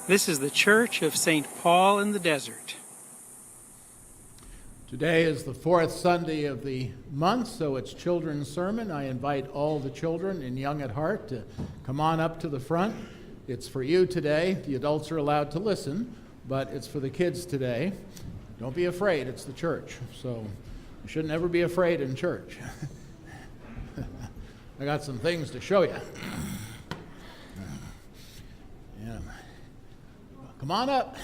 This is the Church of St. Paul in the Desert. Today is the fourth Sunday of the month, so it's Children's Sermon. I invite all the children and young at heart to come on up to the front. It's for you today. The adults are allowed to listen, but it's for the kids today. Don't be afraid, it's the church. So you should never be afraid in church. I got some things to show you. Yeah. Come on up.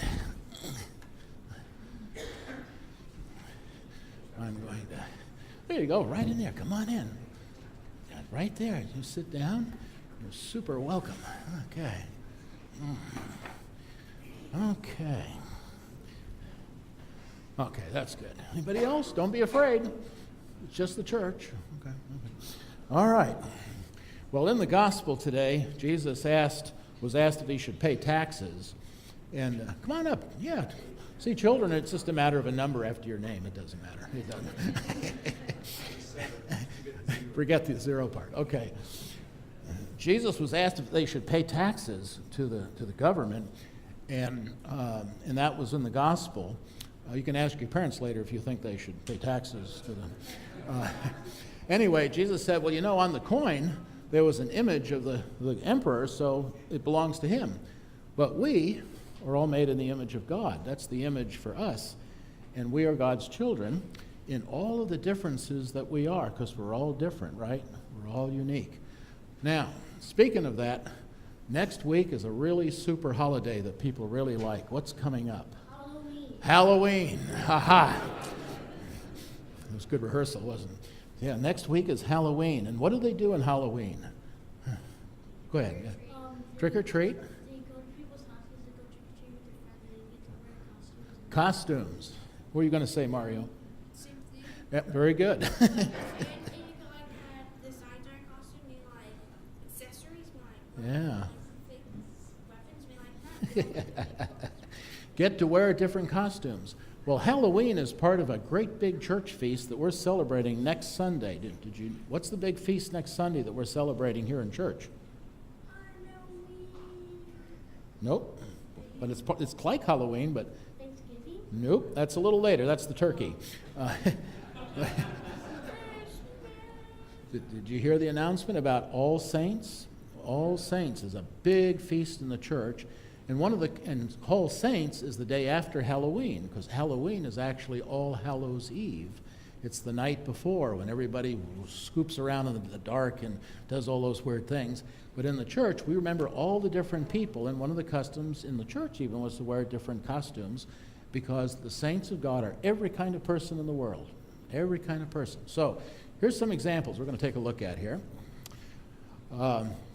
I'm going to, there you go, right in there. Come on in. Right there. You sit down. You're super welcome. Okay. Okay. Okay, that's good. Anybody else? Don't be afraid. It's just the church. Okay. All right. Well, in the gospel today, Jesus was asked if he should pay taxes. And come on up. Yeah. See, children, it's just a matter of a number after your name. It doesn't matter. It doesn't. Forget the zero part. Okay. Jesus was asked if they should pay taxes to the government, and that was in the gospel. You can ask your parents later if you think they should pay taxes to them. Anyway, Jesus said, well, you know, on the coin, there was an image of the emperor, so it belongs to him. But we are all made in the image of God. That's the image for us. And we are God's children in all of the differences that we are, because we're all different, right? We're all unique. Now, speaking of that, next week is a really super holiday that people really like. What's coming up? Halloween. Ha-ha. It was good rehearsal, wasn't it? Yeah, next week is Halloween. And what do they do in Halloween? Go ahead. Trick or treat? They go to people's houses, they go trick or treat with their friends, and they get to wear costumes. Costumes. What are you going to say, Mario? Same thing. Yeah, very good. And you can the sides are costume, you accessories, Yeah. weapons, that. Get to wear different costumes. Well, Halloween is part of a great big church feast that we're celebrating next Sunday. Did you? What's the big feast next Sunday that we're celebrating here in church? Nope. But it's like Halloween, but Thanksgiving? nope. That's a little later. That's the turkey. Did you hear the announcement about All Saints? All Saints is a big feast in the church. And and All Saints is the day after Halloween, because Halloween is actually All Hallows Eve. It's the night before when everybody scoops around in the dark and does all those weird things. But in the church, we remember all the different people, and one of the customs in the church even was to wear different costumes, because the saints of God are every kind of person in the world. Every kind of person. So here's some examples we're going to take a look at here.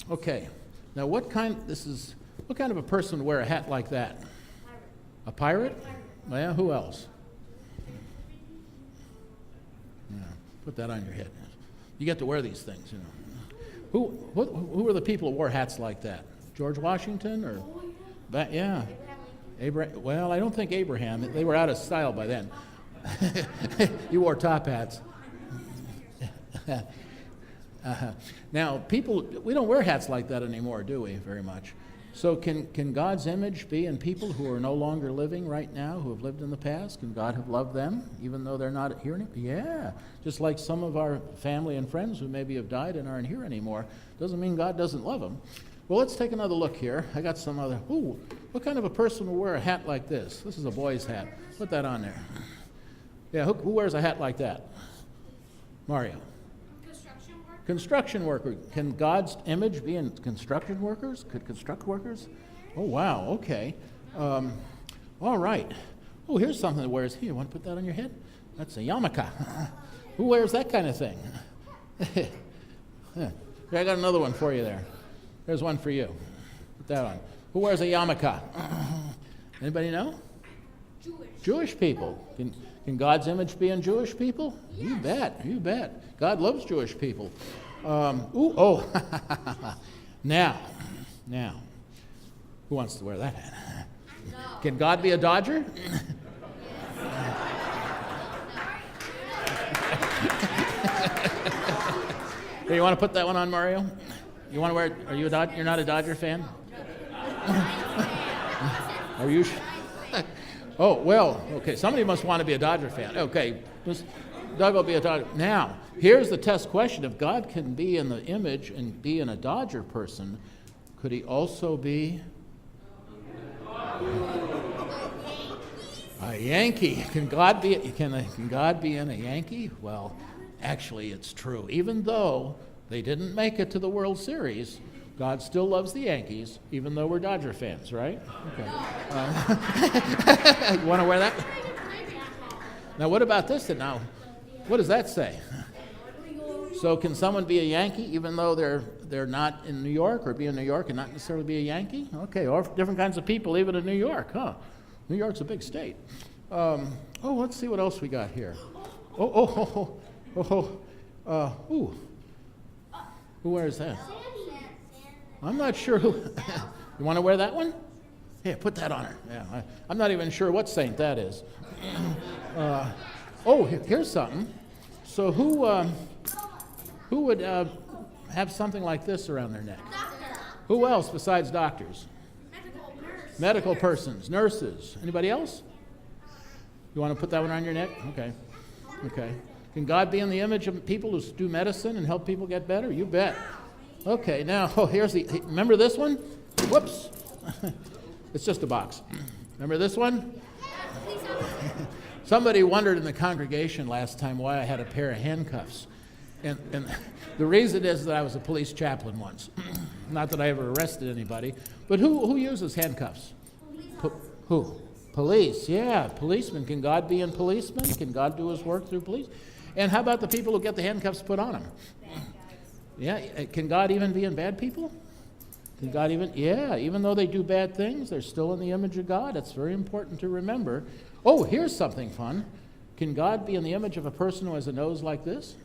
Okay. Now what kind of a person would wear a hat like that? A pirate? Well, who else? Yeah, put that on your head. You get to wear these things, you know. Who were the people who wore hats like that? George Washington or? Yeah. Abraham. Well, I don't think Abraham. They were out of style by then. He wore top hats. Now, we don't wear hats like that anymore, do we, very much? So can God's image be in people who are no longer living right now, who have lived in the past? Can God have loved them, even though they're not here anymore? Yeah, just like some of our family and friends who maybe have died and aren't here anymore. Doesn't mean God doesn't love them. Well, let's take another look here. I got some other, what kind of a person will wear a hat like this? This is a boy's hat. Put that on there. Yeah, who wears a hat like that? Mario. Construction worker. Can God's image be in construction workers? Could construct workers? Oh, wow, okay. All right. Oh, here's something that wears, here, you want to put that on your head? That's a yarmulke. Who wears that kind of thing? Yeah. I got another one for you there. There's one for you. Put that on. Who wears a yarmulke? Anybody know? Jewish people. Can God's image be in Jewish people? Yes. You bet. God loves Jewish people. Now, who wants to wear that hat? No. Can God be a Dodger? Hey, you want to put that one on, Mario? You want to wear it? Are you a Dodger? You're not a Dodger fan? Are you sure? Oh, well, okay. Somebody must want to be a Dodger fan. Okay. Doug will be a Dodger. Now, here's the test question. If God can be in the image and be in a Dodger person, could he also be a Yankee? Can God be in a Yankee? Well, actually, it's true. Even though they didn't make it to the World Series, God still loves the Yankees, even though we're Dodger fans, right? Okay. You want to wear that? Now, what about this? Now, what does that say? So, can someone be a Yankee even though they're not in New York, or be in New York and not necessarily be a Yankee? Okay, or different kinds of people even in New York, huh? New York's a big state. Let's see what else we got here. Who wears that? I'm not sure who. You want to wear that one? Yeah, put that on her. Yeah, I'm not even sure what saint that is. Here's something. So who would have something like this around their neck? Who else besides doctors? Medical persons, nurses. Anybody else? You want to put that one on your neck? Okay. Can God be in the image of people who do medicine and help people get better? You bet. Okay, now, remember this one? Whoops. It's just a box. Remember this one? Somebody wondered in the congregation last time why I had a pair of handcuffs. And the reason is that I was a police chaplain once. Not that I ever arrested anybody. But who uses handcuffs? Who? Police, yeah. Policemen. Can God be in policemen? Can God do his work through police? And how about the people who get the handcuffs put on them? Yeah, can God even be in bad people? Can God even though they do bad things, they're still in the image of God. It's very important to remember. Oh, here's something fun. Can God be in the image of a person who has a nose like this?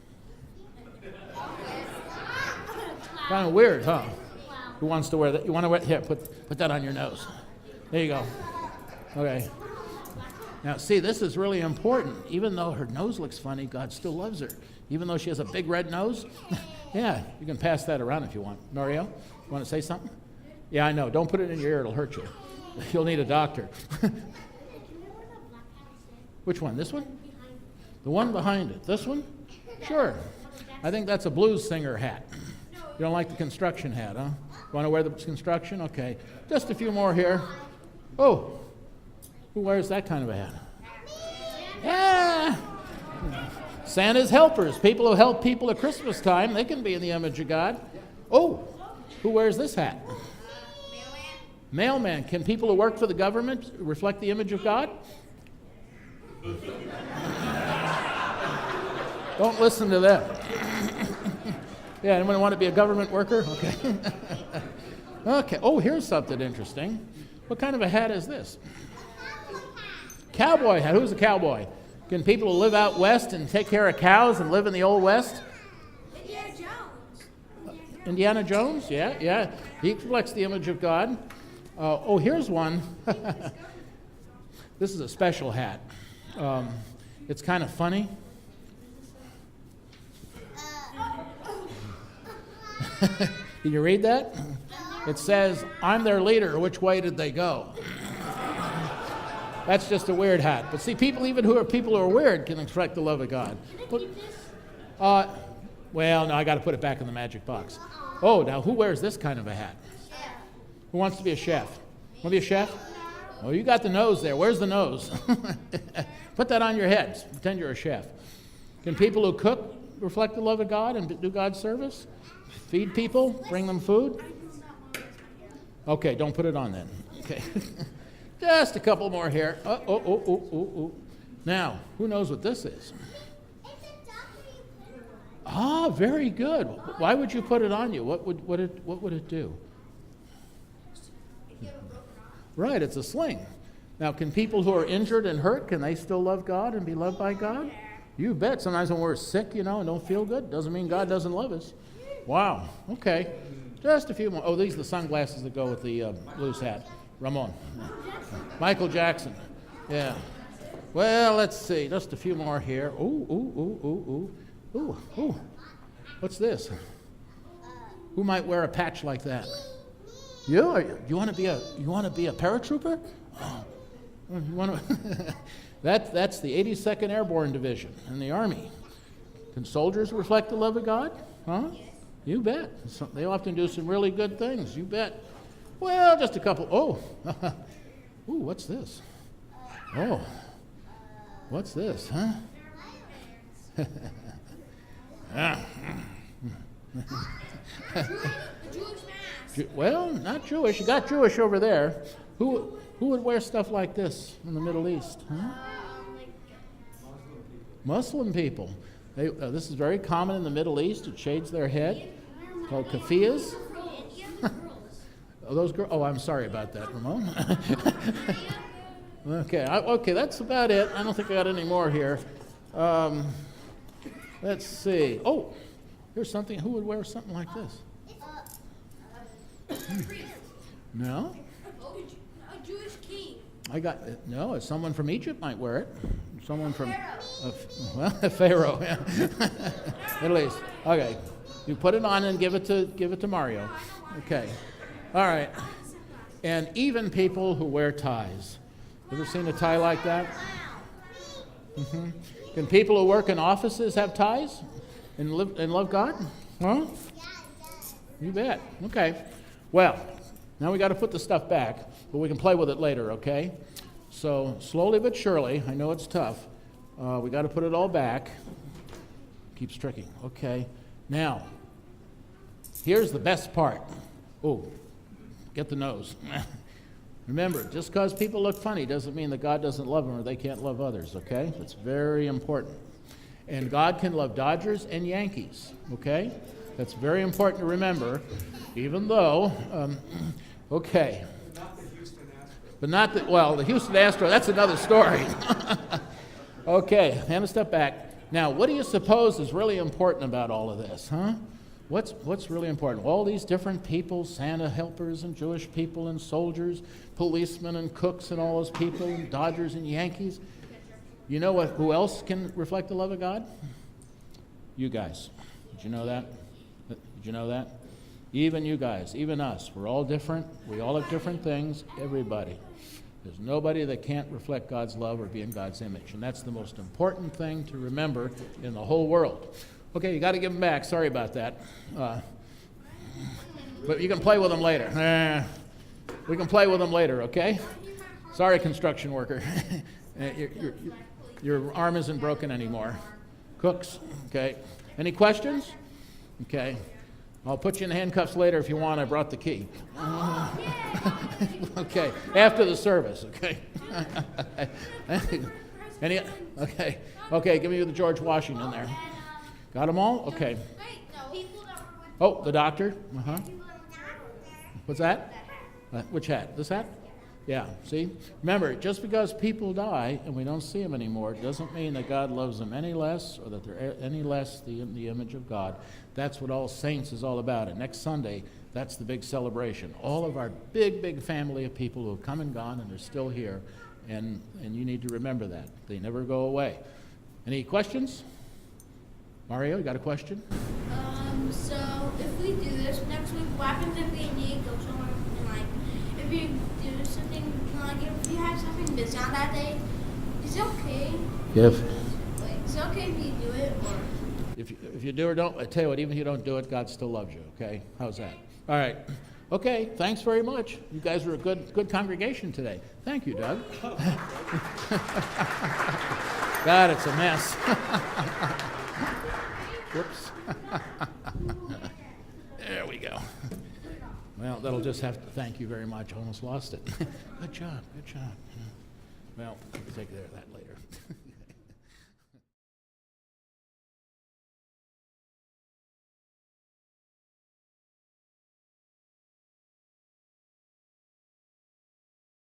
Kind of weird, huh? Who wants to wear that? You want to wear? Here, put that on your nose. There you go. Okay. Now, see, this is really important. Even though her nose looks funny, God still loves her. Even though she has a big red nose. Yeah, you can pass that around if you want. Mario, you want to say something? Yeah, I know. Don't put it in your ear. It'll hurt you. You'll need a doctor. Which one? This one? The one behind it. This one? Sure. I think that's a blues singer hat. You don't like the construction hat, huh? You want to wear the construction? Okay. Just a few more here. Oh, who wears that kind of a hat? Yeah. Santa's helpers, people who help people at Christmas time, they can be in the image of God. Oh, who wears this hat? Mailman. Can people who work for the government reflect the image of God? Don't listen to them. Yeah, anyone want to be a government worker? Okay. Okay. Oh, here's something interesting. What kind of a hat is this? Cowboy hat. Who's a cowboy? Can people who live out west and take care of cows and live in the old west? Indiana Jones. Indiana Jones? Yeah. He reflects the image of God. Here's one. This is a special hat. It's kind of funny. Can you read that? It says, "I'm their leader. Which way did they go?" That's just a weird hat. But see, people who are weird can reflect the love of God. Well, no, I got to put it back in the magic box. Oh, now who wears this kind of a hat? Who wants to be a chef? Want to be a chef? Oh, you got the nose there. Where's the nose? Put that on your head. Pretend you're a chef. Can people who cook reflect the love of God and do God's service? Feed people? Bring them food? Okay, don't put it on then. Okay. Just a couple more here. Now, who knows what this is? Ah, very good. Why would you put it on you? What would it do? Right, it's a sling. Now, can people who are injured and hurt, can they still love God and be loved by God? You bet. Sometimes when we're sick, and don't feel good, doesn't mean God doesn't love us. Wow. Okay. Just a few more. Oh, these are the sunglasses that go with the blues hat. Ramon. Michael Jackson. Yeah. Well, let's see. Just a few more here. Ooh. What's this? Who might wear a patch like that? You want to be a paratrooper? You wanna that's the 82nd Airborne Division in the Army. Can soldiers reflect the love of God? Huh? You bet. They often do some really good things. You bet. Well, just a couple. Oh. Ooh, what's this? Oh. What's this, huh? Well, not Jewish. You got Jewish over there. Who would wear stuff like this in the Middle East? Huh? Muslim people. This is very common in the Middle East. It shades their head. Called kafiyas. Oh, those girls. Oh, I'm sorry about that, Ramon. Okay, that's about it. I don't think I got any more here. Let's see. Oh, here's something. Who would wear something like this? No? A Jewish king. No, someone from Egypt might wear it. Someone from, Pharaoh, yeah. Middle East. Okay, you put it on and give it to Mario. Okay, all right. And even people who wear ties. Ever seen a tie like that? Mm-hmm. Can people who work in offices have ties and love God? Huh? You bet. Okay. Well, now we got to put the stuff back, but we can play with it later, okay? So slowly but surely, I know it's tough, we got to put it all back. Keeps tricking. Okay. Now, here's the best part. Oh, get the nose. Remember, just because people look funny doesn't mean that God doesn't love them or they can't love others, okay? That's very important. And God can love Dodgers and Yankees, okay? That's very important to remember, even though, okay. But not the, the Houston Astros, that's another story. Okay, hand a step back. Now, what do you suppose is really important about all of this, huh? What's really important? All these different people, Santa helpers and Jewish people and soldiers, policemen and cooks and all those people, and Dodgers and Yankees. You know who else can reflect the love of God? You guys. Did you know that? Did you know that? Even you guys, even us. We're all different. We all have different things. Everybody. There's nobody that can't reflect God's love or be in God's image. And that's the most important thing to remember in the whole world. Okay, you got to give them back. Sorry about that. But you can play with them later. We can play with them later, okay? Sorry, construction worker. Your arm isn't broken anymore. Cooks, okay. Any questions? Okay. I'll put you in handcuffs later if you want. I brought the key. Okay. After the service, okay. Any? Okay. Okay, give me the George Washington there. Got them all? Okay. Oh, the doctor? Uh-huh. What's that? Which hat? This hat? Yeah, see? Remember, just because people die and we don't see them anymore doesn't mean that God loves them any less or that they're any less the image of God. That's what All Saints is all about. And next Sunday, that's the big celebration. All of our big, big family of people who have come and gone and are still here. And you need to remember that. They never go away. Any questions? Mario, you got a question? So if we do this next week, what happens if we need to go somewhere and if you do something if you have something busy on that day, is it okay? If Is it okay if you do it or? If you do or don't, I tell you what, even if you don't do it, God still loves you, okay? How's that? All right. Okay, thanks very much. You guys are a good congregation today. Thank you, Doug. God, it's a mess. Whoops. There we go. Well, that'll just have to thank you very much. Almost lost it. Good job, good job. Well, we'll take care of that later.